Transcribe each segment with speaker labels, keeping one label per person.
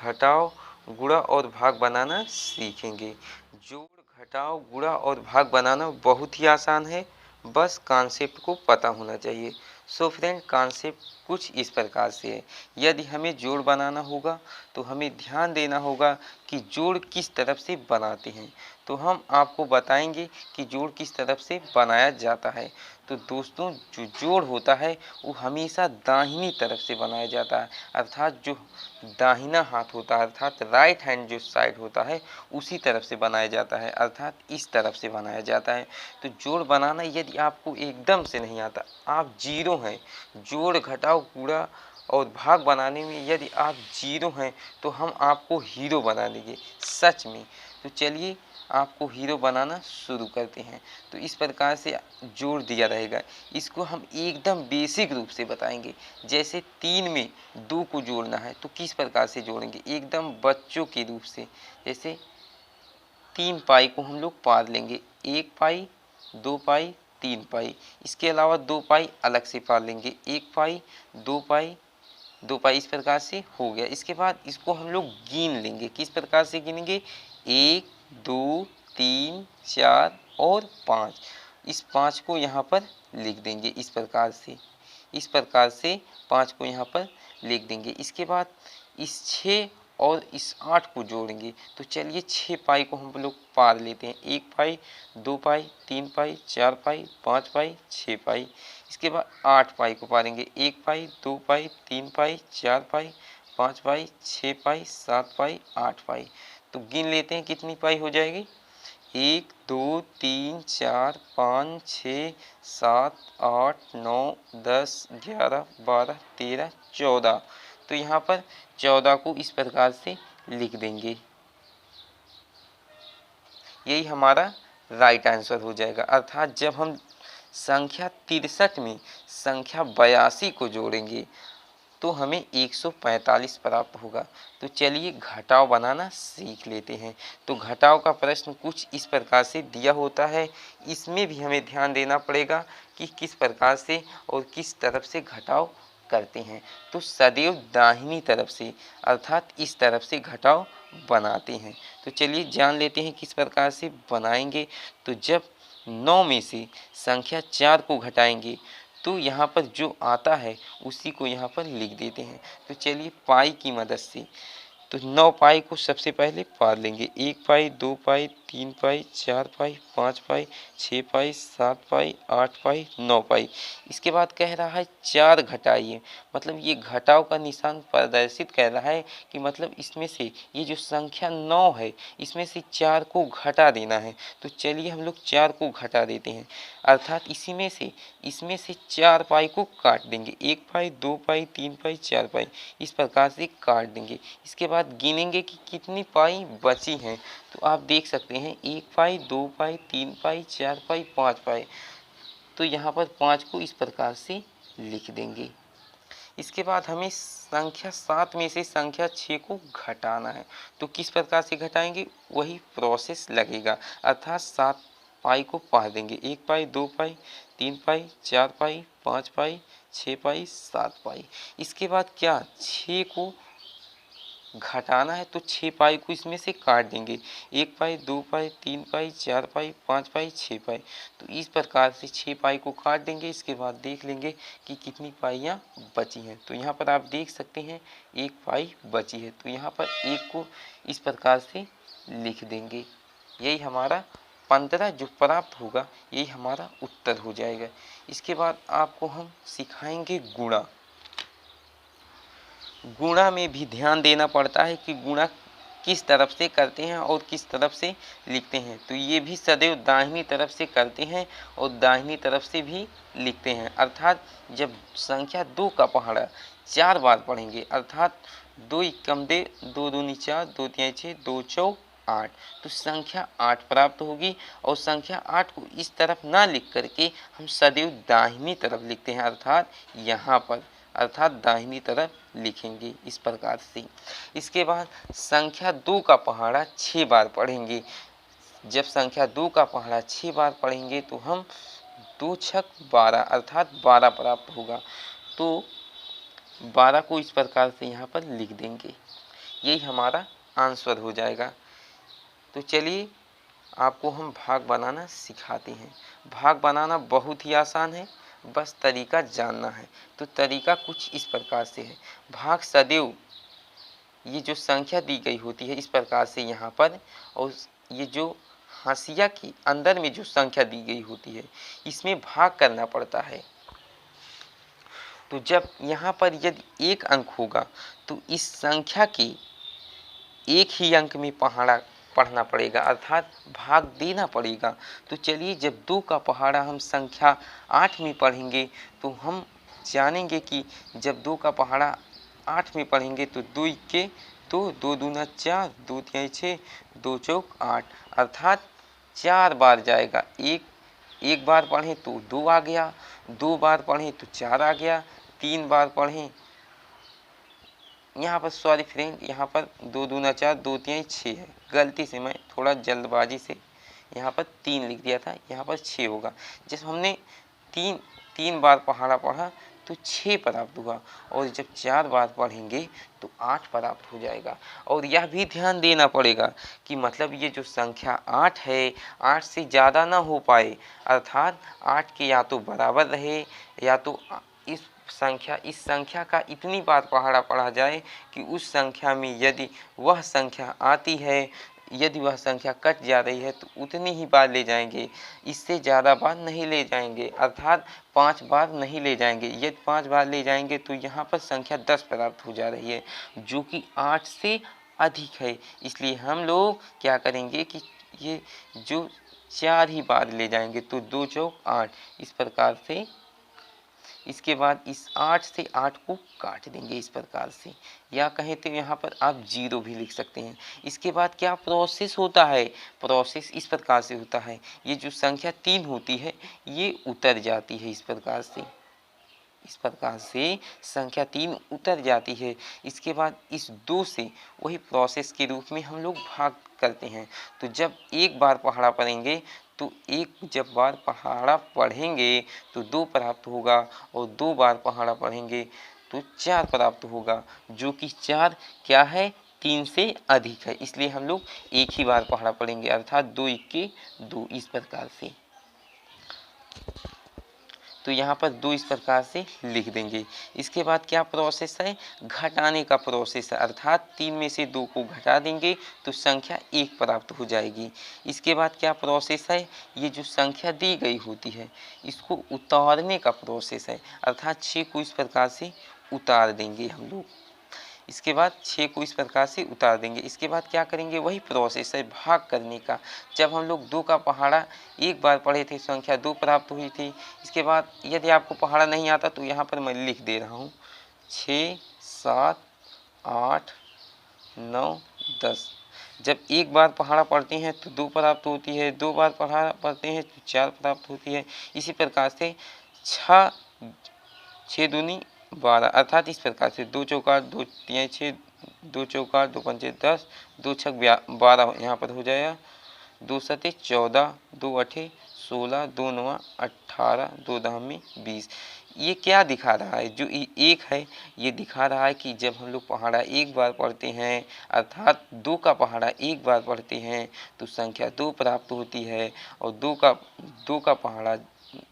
Speaker 1: घटाओ, गुणा और भाग बनाना सीखेंगे। जोड़, घटाओ, गुणा और भाग बनाना बहुत ही आसान है, बस कॉन्सेप्ट को पता होना चाहिए। सो फ्रेंड, कॉन्सेप्ट कुछ इस प्रकार से है। यदि हमें जोड़ बनाना होगा तो हमें ध्यान देना होगा कि जोड़ किस तरफ से बनाते हैं। तो हम आपको बताएंगे कि जोड़ किस तरफ से बनाया जाता है। तो दोस्तों, जो जोड़ होता है वो हमेशा दाहिनी तरफ से बनाया जाता है, अर्थात जो दाहिना हाथ होता है, अर्थात राइट हैंड जो साइड होता है उसी तरफ से बनाया जाता है, अर्थात इस तरफ से बनाया जाता है। तो जोड़ बनाना यदि आपको एकदम से नहीं आता, आप जीरो हैं, जोड़, घटाव, गुणा और भाग बनाने में यदि आप जीरो हैं तो हम आपको हीरो बना देंगे, सच में। तो चलिए आपको हीरो बनाना शुरू करते हैं। तो इस प्रकार से जोड़ दिया रहेगा, इसको हम एकदम बेसिक रूप से बताएंगे। जैसे 3 में 2 को जोड़ना है तो किस प्रकार से जोड़ेंगे, एकदम बच्चों के रूप से। जैसे 3 पाई को हम लोग पार लेंगे, 1 पाई, 2 पाई, 3 पाई। इसके अलावा 2 पाई अलग से पार लेंगे, 1 पाई, 2 पाई, 2 पाई, इस प्रकार से हो गया। इसके बाद इसको हम लोग गिन लेंगे, किस प्रकार से गिनेंगे, 1, 2, 3, 4 और 5। इस 5 को यहाँ पर लिख देंगे, इस प्रकार से, इस प्रकार से 5 को यहाँ पर लिख देंगे। इसके बाद इस 6 और इस 8 को जोड़ेंगे। तो चलिए 6 पाई को हम लोग पार लेते हैं, 1 पाई, 2 पाई, 3 पाई, 4 पाई, 5 पाई, 6 पाई। इसके बाद 8 पाई को पारेंगे, 1 पाई, 2 पाई, 3 पाई, 4 पाई, 5 पाई, 6 पाई, 7 पाई, 8 पाई। तो गिन लेते हैं कितनी पाई हो जाएगी, 1, 2, 3, 4, 5, 6, 7, 8, 9, 10, 11, 12, 13, 14। तो यहाँ पर 14 को इस प्रकार से लिख देंगे, यही हमारा राइट आंसर हो जाएगा। अर्थात जब हम संख्या 63 में संख्या 82 को जोड़ेंगे तो हमें 145 प्राप्त होगा। तो चलिए घटाव बनाना सीख लेते हैं। तो घटाव का प्रश्न कुछ इस प्रकार से दिया होता है, इसमें भी हमें ध्यान देना पड़ेगा कि किस प्रकार से और किस तरफ से घटाव करते हैं। तो सदैव दाहिनी तरफ से, अर्थात इस तरफ से घटाव बनाते हैं। तो चलिए जान लेते हैं किस प्रकार से बनाएंगे। तो जब 9 में से संख्या 4 को घटाएंगे तो यहाँ पर जो आता है उसी को यहाँ पर लिख देते हैं। तो चलिए पाई की मदद से, तो 9 पाई को सबसे पहले पार लेंगे, 1 पाई, 2 पाई, 3 पाई, 4 पाई, 5 पाई, 6 पाई, 7 पाई, 8 पाई, 9 पाई। इसके बाद कह रहा है 4 घटाइए, मतलब ये घटाव का निशान प्रदर्शित कर रहा है कि मतलब इसमें से ये जो संख्या 9 है इसमें से 4 को घटा देना है। तो चलिए हम लोग 4 को घटा देते हैं, अर्थात इसमें से 4 पाई को काट देंगे, 1 पाई, 2 पाई, 3 पाई, 4 पाई, इस प्रकार से काट देंगे। इसके बाद गिनेंगे कि कितनी पाई बची हैं। तो आप देख सकते हैं 1 पाई, 2 पाई, 3 पाई, 4 पाई, 5 पाई। तो यहाँ पर 5 को इस प्रकार से लिख देंगे। इसके बाद हमें संख्या 7 में से संख्या 6 को घटाना है। तो किस प्रकार से घटाएंगे, वही प्रोसेस लगेगा, अर्थात 7 पाई को पार देंगे, 1 पाई, 2 पाई, 3 पाई, 4 पाई, 5 पाई, 6 पाई, 7 पाई। इसके बाद क्या 6 को घटाना है, तो 6 पाई को इसमें से काट देंगे, 1 पाई, 2 पाई, 3 पाई, 4 पाई, 5 पाई, 6 पाई। तो इस प्रकार से 6 पाई को काट देंगे। इसके बाद देख लेंगे कि कितनी पाइयाँ बची हैं। तो यहाँ पर आप देख सकते हैं 1 पाई बची है, तो यहाँ पर 1 को इस प्रकार से लिख देंगे। यही हमारा 15 जो प्राप्त होगा यही हमारा उत्तर हो जाएगा। इसके बाद आपको हम सिखाएंगे गुणा। गुणा में भी ध्यान देना पड़ता है कि गुणा किस तरफ से करते हैं और किस तरफ से लिखते हैं। तो ये भी सदैव दाहिनी तरफ से करते हैं और दाहिनी तरफ से भी लिखते हैं। अर्थात जब संख्या 2 का पहाड़ा 4 बार पढ़ेंगे, अर्थात 2 एकम दे, 2 दूनी 4, 2 तिहाई 6, 2 चौक 8, तो संख्या 8 प्राप्त होगी। और संख्या 8 को इस तरफ ना लिख करके हम सदैव दाहिनी तरफ लिखते हैं, अर्थात यहाँ पर, अर्थात दाहिनी तरफ लिखेंगे इस प्रकार से। इसके बाद संख्या 2 का पहाड़ा 6 बार पढ़ेंगे। जब संख्या 2 का पहाड़ा 6 बार पढ़ेंगे तो हम 2 छक 12, अर्थात 12 प्राप्त होगा। तो 12 को इस प्रकार से यहाँ पर लिख देंगे। यही हमारा आंसर हो जाएगा। तो चलिए आपको हम भाग बनाना सिखाते हैं। भाग बनाना बहुत ही आसान है, बस तरीका जानना है। तो तरीका कुछ इस प्रकार से है। भाग सदैव ये जो संख्या दी गई होती है इस प्रकार से यहाँ पर, और ये जो हाशिया के अंदर में जो संख्या दी गई होती है इसमें भाग करना पड़ता है। तो जब यहाँ पर यदि एक अंक होगा तो इस संख्या के एक ही अंक में पहाड़ा पढ़ना पड़ेगा, अर्थात भाग देना पड़ेगा। तो चलिए जब 2 का पहाड़ा हम संख्या 8 में पढ़ेंगे तो हम जानेंगे कि जब 2 का पहाड़ा 8 में पढ़ेंगे तो 2 के 2, 2 दूना 4, 2 तिहाई 6, 2 चौक 8, अर्थात 4 बार जाएगा। एक बार पढ़ें तो 2 आ गया, 2 बार पढ़ें तो 4 आ गया, 3 बार पढ़ें, यहाँ पर सॉरी फ्रेंड, यहाँ पर 2 दूना 4, 2 तिहाई 6 है। गलती से मैं थोड़ा जल्दबाजी से यहाँ पर 3 लिख दिया था, यहाँ पर 6 होगा। जब हमने तीन बार पहाड़ा पढ़ा तो 6 प्राप्त हुआ, और जब 4 बार पढ़ेंगे तो 8 प्राप्त हो जाएगा। और यह भी ध्यान देना पड़ेगा कि मतलब ये जो संख्या 8 है 8 से ज़्यादा ना हो पाए, अर्थात 8 के या तो बराबर रहे या तो इस संख्या का इतनी बार पहाड़ा पढ़ा जाए कि उस संख्या में यदि वह संख्या आती है, यदि वह संख्या कट जा रही है तो उतनी ही बार ले जाएंगे, इससे ज़्यादा बार नहीं ले जाएंगे, अर्थात 5 बार नहीं ले जाएंगे। यदि 5 बार ले जाएंगे तो यहाँ पर संख्या 10 प्राप्त हो जा रही है, जो कि 8 से अधिक है। इसलिए हम लोग क्या करेंगे कि ये जो 4 ही बार ले जाएंगे, तो 2 चौक 8 इस प्रकार से। इसके बाद इस 8 से 8 को काट देंगे इस प्रकार से, या कहें तो यहाँ पर आप 0 भी लिख सकते हैं। इसके बाद क्या प्रोसेस होता है, प्रोसेस इस प्रकार से होता है, ये जो संख्या 3 होती है ये उतर जाती है इस प्रकार से, इस प्रकार से संख्या 3 उतर जाती है। इसके बाद इस 2 से वही प्रोसेस के रूप में हम लोग भाग करते हैं। तो जब एक बार पहाड़ा पढ़ेंगे तो जब बार पहाड़ा पढ़ेंगे तो 2 प्राप्त होगा, और 2 बार पहाड़ा पढ़ेंगे तो 4 प्राप्त होगा, जो कि 4 क्या है 3 से अधिक है। इसलिए हम लोग एक ही बार पहाड़ा पढ़ेंगे, अर्थात 2 के 2 इस प्रकार से। तो यहाँ पर 2 इस प्रकार से लिख देंगे। इसके बाद क्या प्रोसेस है, घटाने का प्रोसेस है, अर्थात 3 में से 2 को घटा देंगे तो संख्या 1 प्राप्त हो जाएगी। इसके बाद क्या प्रोसेस है, ये जो संख्या दी गई होती है इसको उतारने का प्रोसेस है, अर्थात 6 को इस प्रकार से उतार देंगे हम लोग। इसके बाद 6 को इस प्रकार से उतार देंगे। इसके बाद क्या करेंगे, वही प्रोसेस है भाग करने का। जब हम लोग 2 का पहाड़ा एक बार पढ़े थे संख्या 2 प्राप्त हुई थी। इसके बाद यदि आपको पहाड़ा नहीं आता तो यहाँ पर मैं लिख दे रहा हूँ 6, 7, 8, 9, 10। जब एक बार पहाड़ा पढ़ते हैं तो 2 प्राप्त होती है, 2 बार पहाड़ा पढ़ते हैं तो 4 प्राप्त होती है। इसी प्रकार से 6 दूनी 12, अर्थात इस प्रकार से 2 चौका 2 तिहाई 6, 2 चौका 2 पंचे 10, 2 छक 12 यहाँ पर हो जाएगा, 2 सते 14, 2 अठे 16, 2 नवा 18, 2 दहम 20। ये क्या दिखा रहा है, जो एक है ये दिखा रहा है कि जब हम लोग पहाड़ा एक बार पढ़ते हैं, अर्थात 2 का पहाड़ा एक बार पढ़ते हैं तो संख्या 2 प्राप्त होती है, और 2 का पहाड़ा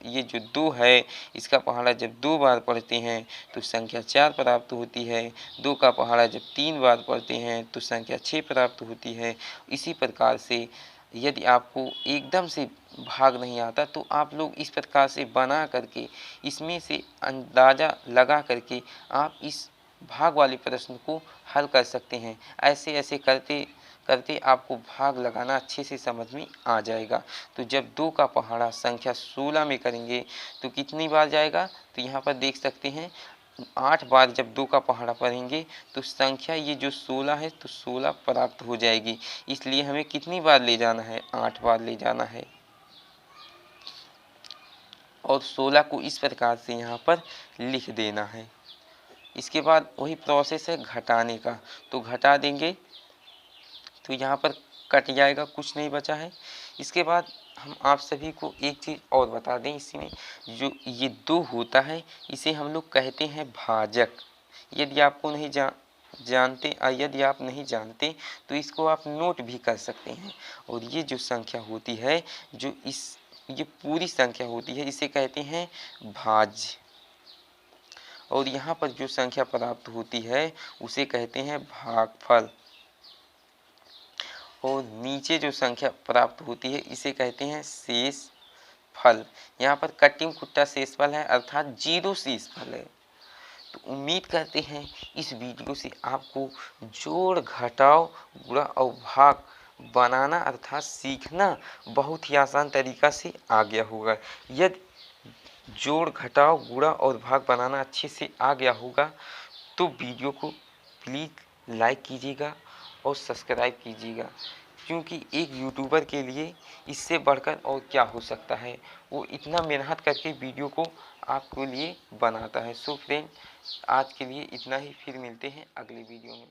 Speaker 1: ये जो 2 है इसका पहाड़ा जब 2 बार पढ़ते हैं तो संख्या 4 प्राप्त होती है। 2 का पहाड़ा जब 3 बार पढ़ते हैं तो संख्या 6 प्राप्त होती है। इसी प्रकार से यदि आपको एकदम से भाग नहीं आता तो आप लोग इस प्रकार से बना करके इसमें से अंदाज़ा लगा करके आप इस भाग वाले प्रश्न को हल कर सकते हैं। ऐसे ऐसे करते करते आपको भाग लगाना अच्छे से समझ में आ जाएगा। तो जब 2 का पहाड़ा संख्या 16 में करेंगे तो कितनी बार जाएगा, तो यहाँ पर देख सकते हैं 8 बार जब 2 का पहाड़ा पढ़ेंगे तो संख्या ये जो 16 है तो 16 प्राप्त हो जाएगी। इसलिए हमें कितनी बार ले जाना है, 8 बार ले जाना है, और 16 को इस प्रकार से यहाँ पर लिख देना है। इसके बाद वही प्रोसेस है घटाने का, तो घटा देंगे तो यहाँ पर कट जाएगा, कुछ नहीं बचा है। इसके बाद हम आप सभी को एक चीज़ और बता दें, इसमें जो ये 2 होता है इसे हम लोग कहते हैं भाजक। यदि आपको नहीं जानते यदि आप नहीं जानते तो इसको आप नोट भी कर सकते हैं। और ये जो संख्या होती है, ये पूरी संख्या होती है, इसे कहते हैं भाज्य। और यहाँ पर जो संख्या प्राप्त होती है उसे कहते हैं भागफल। और नीचे जो संख्या प्राप्त होती है इसे कहते हैं शेष फल। यहाँ पर कटिंग कुट्टा शेषफल है, अर्थात जीरो शेषफल है। तो उम्मीद करते हैं इस वीडियो से आपको जोड़, घटाव, गुणा और भाग बनाना अर्थात सीखना बहुत ही आसान तरीका से आ गया होगा। यदि जोड़, घटाव, गुणा और भाग बनाना अच्छे से आ गया होगा तो वीडियो को प्लीज़ लाइक कीजिएगा और सब्सक्राइब कीजिएगा, क्योंकि एक यूट्यूबर के लिए इससे बढ़कर और क्या हो सकता है। वो इतना मेहनत करके वीडियो को आपके लिए बनाता है। सो फ्रेंड, आज के लिए इतना ही, फिर मिलते हैं अगले वीडियो में।